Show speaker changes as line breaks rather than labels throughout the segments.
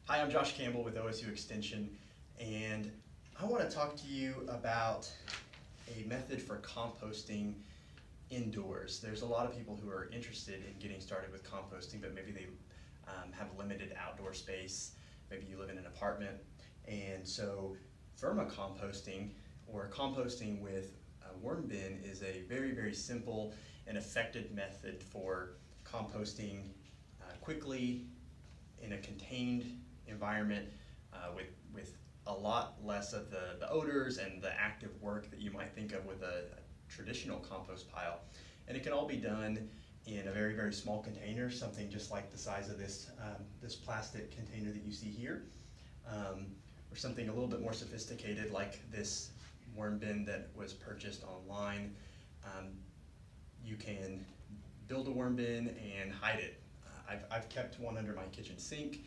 Hi, I'm Josh Campbell with OSU Extension, and I want to talk to you about a method for composting indoors. There's a lot of people who are interested in getting started with composting, but maybe they have limited outdoor space. Maybe you live in an apartment, and so vermicomposting, or composting with a worm bin, is a very, very simple and effective method for composting quickly in a contained environment with a lot less of the odors and the active work that you might think of with a traditional compost pile. And it can all be done in a very, very small container, something just like the size of this plastic container that you see here, or something a little bit more sophisticated like this worm bin that was purchased online. You can build a worm bin and hide it. I've kept one under my kitchen sink.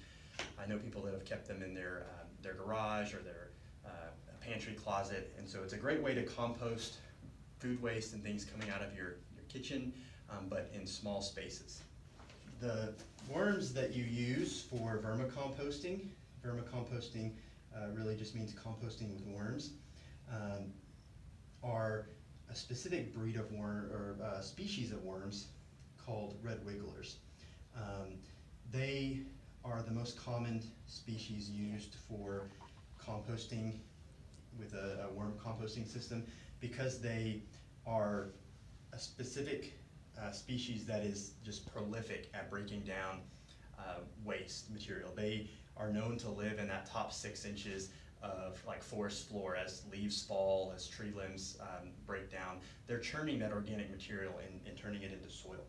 I know people that have kept them in their garage or their pantry closet, and so it's a great way to compost food waste and things coming out of your kitchen, but in small spaces. The worms that you use for vermicomposting really just means composting with worms, are a specific breed of worm, or species of worms called red wigglers. They are the most common species used for composting with a worm composting system, because they are a specific species that is just prolific at breaking down waste material. They are known to live in that top 6 inches of like forest floor. As leaves fall, as tree limbs break down, they're churning that organic material and turning it into soil.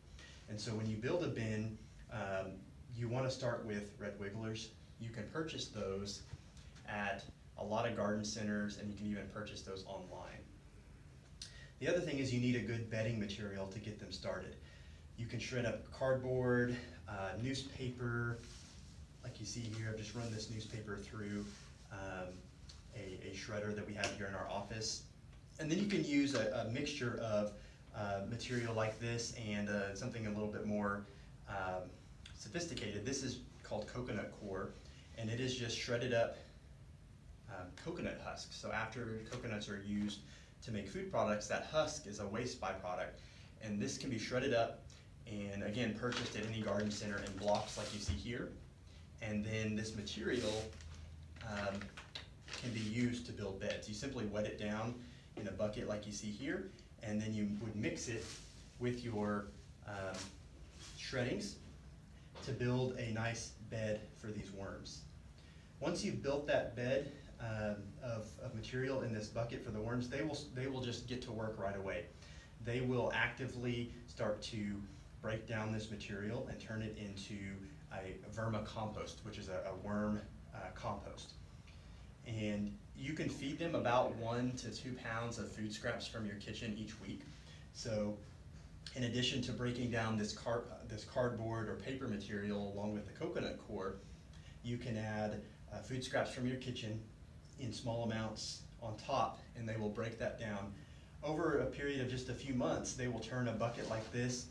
And so when you build a bin, you want to start with red wigglers. You can purchase those at a lot of garden centers, and you can even purchase those online. The other thing is you need a good bedding material to get them started. You can shred up cardboard, newspaper, like you see here. I've just run this newspaper through a shredder that we have here in our office. And then you can use a mixture of material like this and something a little bit more sophisticated. This is called coconut coir, and it is just shredded up coconut husk. So after coconuts are used to make food products, that husk is a waste byproduct, and this can be shredded up and again purchased at any garden center in blocks like you see here. And then this material can be used to build beds. You simply wet it down in a bucket like you see here, and then you would mix it with your shreddings to build a nice bed for these worms. Once you've built that bed of material in this bucket for the worms, they will just get to work right away. They will actively start to break down this material and turn it into a vermicompost, which is a worm compost. And you can feed them about 1 to 2 pounds of food scraps from your kitchen each week. So in addition to breaking down this cardboard or paper material along with the coconut coir, you can add food scraps from your kitchen in small amounts on top, and they will break that down. Over a period of just a few months, they will turn a bucket like this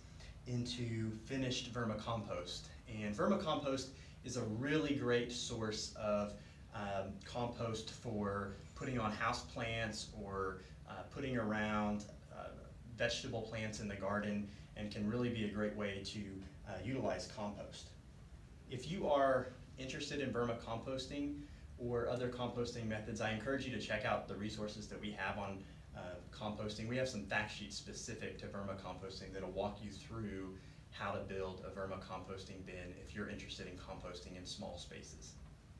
into finished vermicompost. And vermicompost is a really great source of compost for putting on house plants or putting around vegetable plants in the garden, and can really be a great way to utilize compost. If you are interested in vermicomposting or other composting methods, I encourage you to check out the resources that we have on composting. We have some fact sheets specific to vermicomposting that will walk you through how to build a vermicomposting bin if you're interested in composting in small spaces.